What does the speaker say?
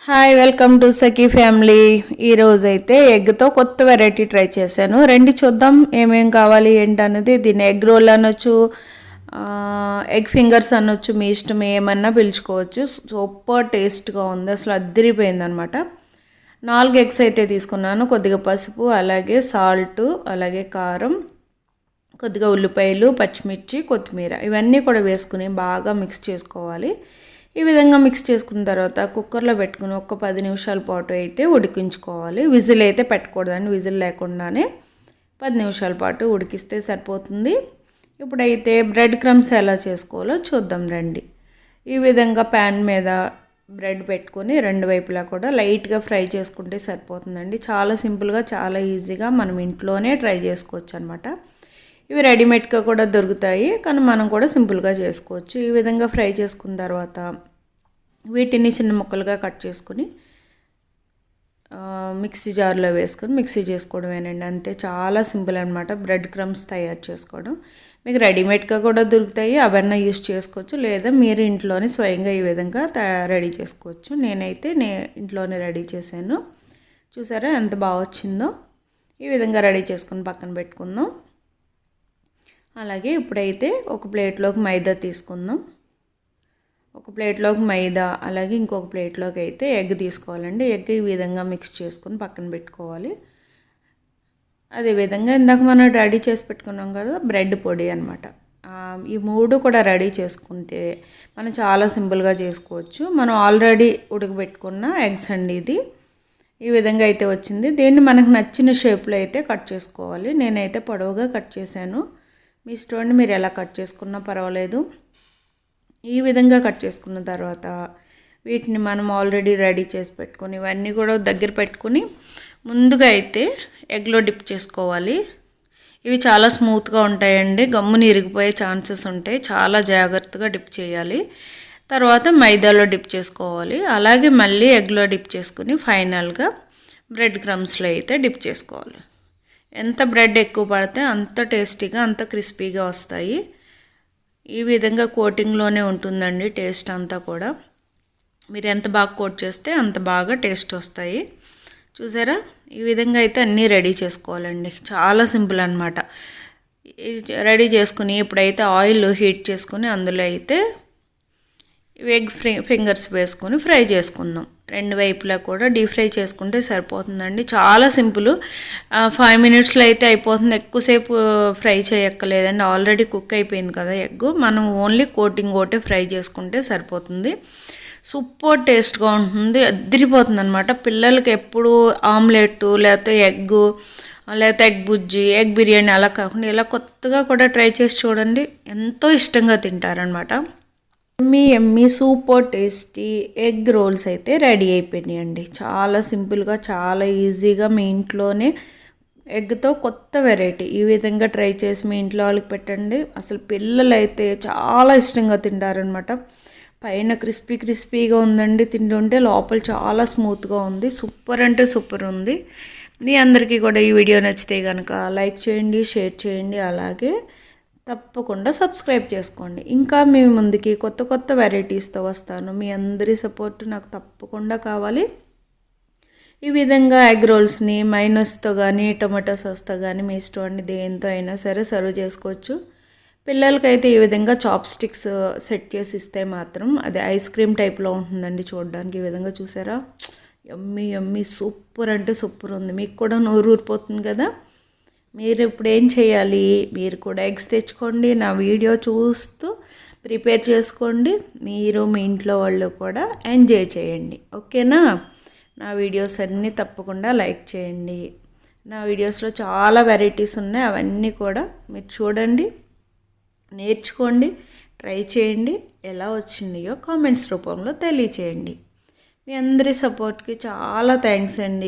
Hi welcome to Sakhi family. ఈరోజు అయితే ఎగ్తో కొత్త వెరైటీ ట్రై చేశాను. రండి చూద్దాం ఏమేం కావాలి ఏంటనేది. దీన్ని ఎగ్ రోల్ అనొచ్చు, ఎగ్ ఫింగర్స్ అనొచ్చు, మీ ఇష్టం ఏమన్నా పిలుచుకోవచ్చు. సూపర్ టేస్ట్గా ఉంది, అసలు అద్దరిపోయింది అనమాట. 4 ఎగ్స్ అయితే తీసుకున్నాను. కొద్దిగా పసుపు, అలాగే సాల్ట్, అలాగే కారం, కొద్దిగా ఉల్లిపాయలు, పచ్చిమిర్చి, కొత్తిమీర ఇవన్నీ కూడా వేసుకుని బాగా మిక్స్ చేసుకోవాలి. ఈ విధంగా మిక్స్ చేసుకున్న తర్వాత కుక్కర్లో పెట్టుకుని ఒక 10 నిమిషాల పాటు అయితే ఉడికించుకోవాలి. విజిల్ అయితే పెట్టకూడదండి, విజిల్ లేకుండానే 10 నిమిషాల పాటు ఉడికిస్తే సరిపోతుంది. ఇప్పుడైతే బ్రెడ్ క్రమ్స్ ఎలా చేసుకోవాలో చూద్దాం రండి. ఈ విధంగా ప్యాన్ మీద బ్రెడ్ పెట్టుకొని రెండు వైపులా కూడా లైట్గా ఫ్రై చేసుకుంటే సరిపోతుందండి. చాలా సింపుల్గా, చాలా ఈజీగా మనం ఇంట్లోనే ట్రై చేసుకోవచ్చు అనమాట. ఇవి రెడీమేడ్గా కూడా దొరుకుతాయి, కానీ మనం కూడా సింపుల్గా చేసుకోవచ్చు. ఈ విధంగా ఫ్రై చేసుకున్న తర్వాత వీటిని చిన్న ముక్కలుగా కట్ చేసుకుని మిక్సీ జార్లో వేసుకొని మిక్సీ చేసుకోవడమేనండి. అంతే, చాలా సింపుల్ అనమాట బ్రెడ్ క్రమ్స్ తయారు చేసుకోవడం. మీకు రెడీమేడ్గా కూడా దొరుకుతాయి, అవన్నీ యూస్ చేసుకోవచ్చు, లేదా మీరు ఇంట్లోనే స్వయంగా ఈ విధంగా రెడీ చేసుకోవచ్చు. నేనైతే ఇంట్లోనే రెడీ చేశాను. చూసారా ఎంత బాగా వచ్చిందో. ఈ విధంగా రెడీ చేసుకుని పక్కన పెట్టుకుందాం. అలాగే ఇప్పుడైతే ఒక ప్లేట్లోకి మైదా తీసుకుందాం. ఒక ప్లేట్లోకి మైదా, అలాగే ఇంకొక ప్లేట్లోకి అయితే ఎగ్ తీసుకోవాలండి. ఎగ్ ఈ విధంగా మిక్స్ చేసుకొని పక్కన పెట్టుకోవాలి. అదేవిధంగా ఇందాక మనం రెడీ చేసి పెట్టుకున్నాం కదా బ్రెడ్ పొడి అనమాట. ఈ 3 కూడా రెడీ చేసుకుంటే మనం చాలా సింపుల్గా చేసుకోవచ్చు. మనం ఆల్రెడీ ఉడకబెట్టుకున్న ఎగ్స్ అండి ఇది. ఈ విధంగా అయితే వచ్చింది. దీన్ని మనకు నచ్చిన షేప్లో అయితే కట్ చేసుకోవాలి. నేనైతే పొడవుగా కట్ చేశాను. మీ ఇష్టం, మీరు ఎలా కట్ చేసుకున్నా పర్వాలేదు. ఈ విధంగా కట్ చేసుకున్న తర్వాత వీటిని మనం ఆల్రెడీ రెడీ చేసి పెట్టుకొని ఇవన్నీ కూడా దగ్గర పెట్టుకుని ముందుగా అయితే ఎగ్లో డిప్ చేసుకోవాలి. ఇవి చాలా స్మూత్గా ఉంటాయండి, గమ్ముని ఇరిగిపోయే ఛాన్సెస్ ఉంటాయి. చాలా జాగ్రత్తగా డిప్ చేయాలి. తర్వాత మైదాలో డిప్ చేసుకోవాలి. అలాగే మళ్ళీ ఎగ్లో డిప్ చేసుకుని ఫైనల్గా బ్రెడ్ క్రమ్స్లో అయితే డిప్ చేసుకోవాలి. ఎంత బ్రెడ్ ఎక్కువ పడితే అంత టేస్టీగా, అంత క్రిస్పీగా వస్తాయి. ఈ విధంగా కోటింగ్లోనే ఉంటుందండి టేస్ట్ అంతా కూడా. మీరు ఎంత బాగా కోట్ చేస్తే అంత బాగా టేస్ట్ వస్తాయి. చూసారా, ఈ విధంగా అయితే అన్నీ రెడీ చేసుకోవాలండి. చాలా సింపుల్ అనమాట. రెడీ చేసుకుని ఇప్పుడైతే ఆయిల్ హీట్ చేసుకుని అందులో అయితే ఎగ్ ఫింగర్స్ వేసుకొని ఫ్రై చేసుకుందాం. రెండు వైపులా కూడా డీప్ ఫ్రై చేసుకుంటే సరిపోతుందండి. చాలా సింపుల్, 5 మినిట్స్లో అయితే అయిపోతుంది. ఎక్కువసేపు ఫ్రై చేయక్కర్లేదండి, ఆల్రెడీ కుక్ అయిపోయింది కదా ఎగ్. మనం ఓన్లీ కోటింగ్ ఒకటే ఫ్రై చేసుకుంటే సరిపోతుంది. సూపర్ టేస్ట్గా ఉంటుంది, అద్దరిపోతుంది అనమాట. పిల్లలకి ఎప్పుడు ఆమ్లెట్, లేకపోతే ఎగ్, లేకపోతే ఎగ్ బుజ్జి, ఎగ్ బిర్యానీ అలా కాకుండా ఇలా కొత్తగా కూడా ట్రై చేసి చూడండి, ఎంతో ఇష్టంగా తింటారనమాట. Yummy super tasty egg rolls అయితే రెడీ అయిపోయినాయండి. చాలా సింపుల్గా, చాలా ఈజీగా మీ ఇంట్లోనే ఎగ్తో కొత్త వెరైటీ ఈ విధంగా ట్రై చేసి మీ ఇంట్లో వాళ్ళకి పెట్టండి. అసలు పిల్లలు అయితే చాలా ఇష్టంగా తింటారనమాట. పైన క్రిస్పీగా ఉందండి, తింటుంటే లోపల చాలా స్మూత్గా ఉంది. సూపర్ అంటే సూపర్ ఉంది. మీ అందరికీ కూడా ఈ వీడియో నచ్చితే కనుక లైక్ చేయండి, షేర్ చేయండి, అలాగే తప్పకుండా సబ్స్క్రైబ్ చేసుకోండి. ఇంకా మీ ముందుకి కొత్త వెరైటీస్తో వస్తాను. మీ అందరి సపోర్ట్ నాకు తప్పకుండా కావాలి. ఈ విధంగా ఎగ్ రోల్స్ని మైనస్తో కానీ, టొమాటో సాస్తో కానీ మీ ఇష్టం అండి, దేంతో అయినా సరే సర్వ్ చేసుకోవచ్చు. పిల్లలకైతే ఈ విధంగా చాప్ స్టిక్స్ సెట్ చేసి ఇస్తే మాత్రం అది ఐస్ క్రీమ్ టైప్లో ఉంటుందండి చూడడానికి. ఈ విధంగా చూసారా, యమ్మీ సూపర్ అంటే సూపర్ ఉంది. మీకు కూడా నోరు ఊరిపోతుంది కదా. మీరు ఇప్పుడు ఏం చేయాలి, మీరు కూడా ఎగ్స్ తెచ్చుకోండి, నా వీడియో చూస్తూ ప్రిపేర్ చేసుకోండి. మీరు మీ ఇంట్లో వాళ్ళు కూడా ఎంజాయ్ చేయండి, ఓకేనా. నా వీడియోస్ అన్నీ తప్పకుండా లైక్ చేయండి. నా వీడియోస్లో చాలా వెరైటీస్ ఉన్నాయి, అవన్నీ కూడా మీరు చూడండి, నేర్చుకోండి, ట్రై చేయండి. ఎలా వచ్చినాయో కామెంట్స్ రూపంలో తెలియచేయండి. మీ అందరి సపోర్ట్కి చాలా థ్యాంక్స్ అండి.